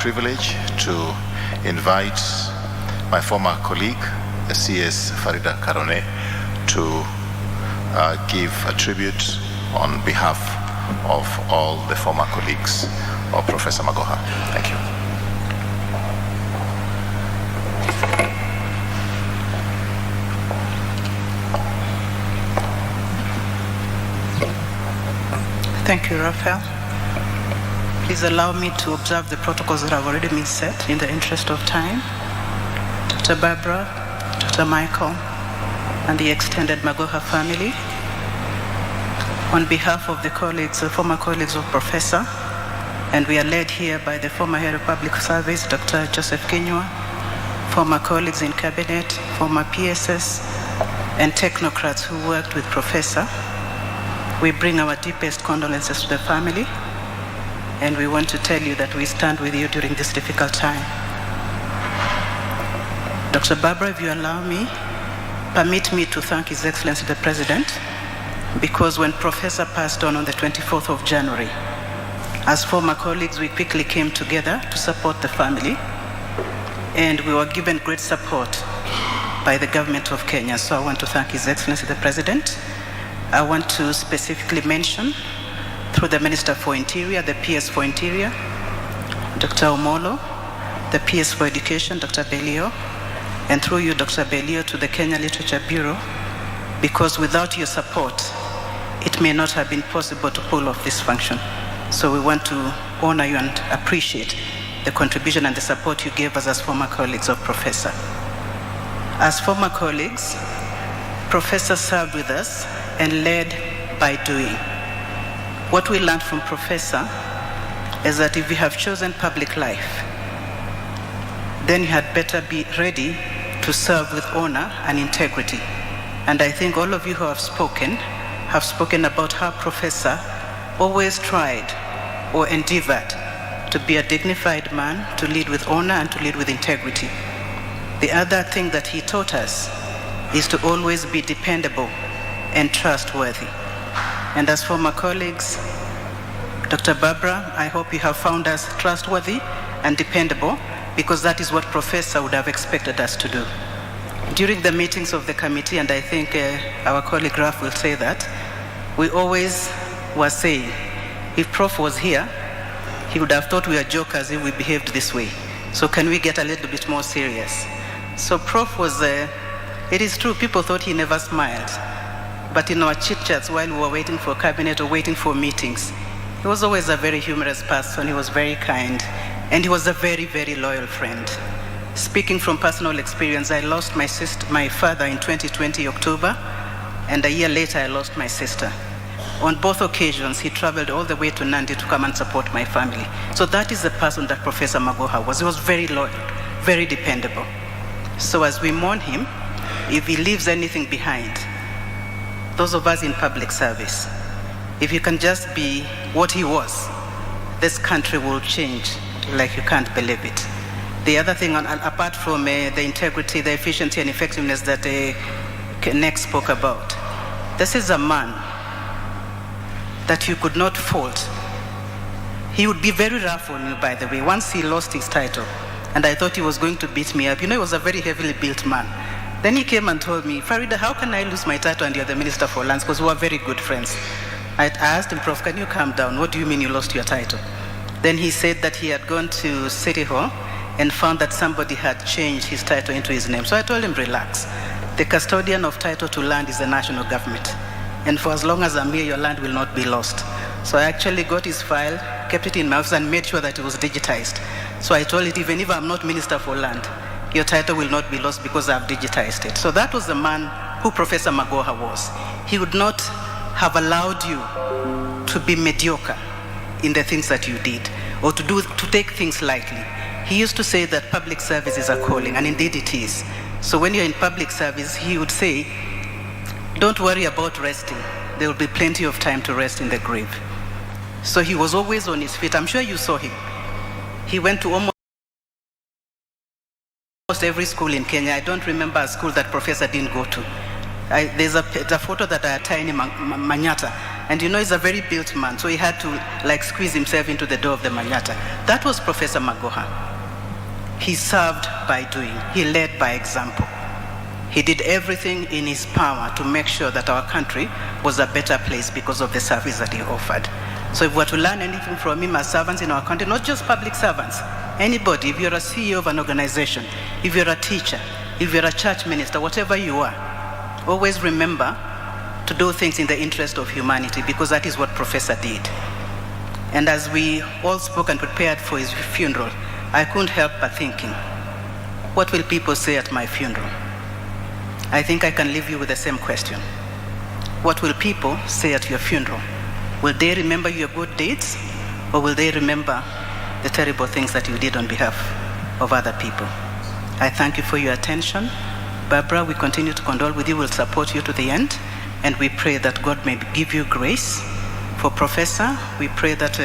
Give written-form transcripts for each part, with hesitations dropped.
privilege to invite my former colleague, the CS Farida Karoney, to give a tribute on behalf of all the former colleagues of Professor Magoha. Thank you. Thank you, Raphael. Please allow me to observe the protocols that have already been set in the interest of time. Dr. Barbara, Dr. Michael, and the extended Magoha family, on behalf of the colleagues, the former colleagues of Professor, and we are led here by the former Head of Public Service, Dr. Joseph Kinyua, former colleagues in Cabinet, former PSS, and technocrats who worked with Professor. We bring our deepest condolences to the family, and we want to tell you that we stand with you during this difficult time. Dr. Barbara, if you allow me, permit me to thank His Excellency the President, because when Professor passed on the 24th of January, as former colleagues, we quickly came together to support the family, and we were given great support by the government of Kenya. So I want to thank His Excellency the President. I want to specifically mention, through the Minister for Interior, the PS for Interior, Dr. Omolo, the PS for Education, Dr. Belio, and through you, Dr. Belio, to the Kenya Literature Bureau, because without your support, it may not have been possible to pull off this function. So we want to honor you and appreciate the contribution and the support you gave us as former colleagues of Professor. As former colleagues, Professor served with us and led by doing. What we learned from Professor is that if you have chosen public life, then you had better be ready to serve with honor and integrity. And I think all of you who have spoken about how Professor always tried or endeavored to be a dignified man, to lead with honor and to lead with integrity. The other thing that he taught us is to always be dependable and trustworthy. And as former colleagues, Dr. Barbara, I hope you have found us trustworthy and dependable, because that is what Professor would have expected us to do. During the meetings of the committee, and I think our colleague Raf will say that, we always were saying, if Prof was here, he would have thought we were jokers if we behaved this way. So can we get a little bit more serious? So Prof was, it is true, people thought he never smiled. But in our chit-chats while we were waiting for cabinet or waiting for meetings, he was always a very humorous person, he was very kind, and he was a very, very loyal friend. Speaking from personal experience, I lost my father in 2020, October, and a year later I lost my sister. On both occasions, he traveled all the way to Nandi to come and support my family. So that is the person that Professor Magoha was. He was very loyal, very dependable. So as we mourn him, if he leaves anything behind, those of us in public service, if you can just be what he was, this country will change like you can't believe it. The other thing, apart from the integrity, the efficiency and effectiveness that Nick spoke about, this is a man that you could not fault. He would be very rough on you, by the way. Once he lost his title, and I thought he was going to beat me up. You know, he was a very heavily built man. Then he came and told me, Farida, how can I lose my title and you're the Minister for Lands? Because we were very good friends. I asked him, Prof, can you calm down? What do you mean you lost your title? Then he said that he had gone to City Hall and found that somebody had changed his title into his name. So I told him, relax. The custodian of title to land is the national government. And for as long as I'm here, your land will not be lost. So I actually got his file, kept it in my office, and made sure that it was digitized. So I told it, even if I'm not Minister for Land, your title will not be lost because I've digitized it. So that was the man who Professor Magoha was. He would not have allowed you to be mediocre in the things that you did, or to take things lightly. He used to say that public service is a calling, and indeed it is. So when you're in public service, he would say, don't worry about resting. There will be plenty of time to rest in the grave. So he was always on his feet. I'm sure you saw him. He went to almost every school in Kenya. I don't remember a school that Professor didn't go to. There's a photo that I attached in Manyata. And he's a very built man, so he had to squeeze himself into the door of the Manyata. That was Professor Magoha. He served by doing. He led by example. He did everything in his power to make sure that our country was a better place because of the service that he offered. So if we were to learn anything from him as servants in our country, not just public servants, anybody, if you're a CEO of an organization, if you're a teacher, if you're a church minister, whatever you are, always remember to do things in the interest of humanity, because that is what Professor did. And as we all spoke and prepared for his funeral, I couldn't help but thinking, what will people say at my funeral? I think I can leave you with the same question. What will people say at your funeral? Will they remember your good deeds, or will they remember the terrible things that you did on behalf of other people? I thank you for your attention. Barbara, we continue to condole with you. We'll support you to the end. And we pray that God may give you grace. For Professor, we pray that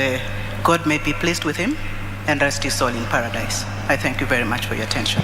God may be pleased with him and rest his soul in paradise. I thank you very much for your attention.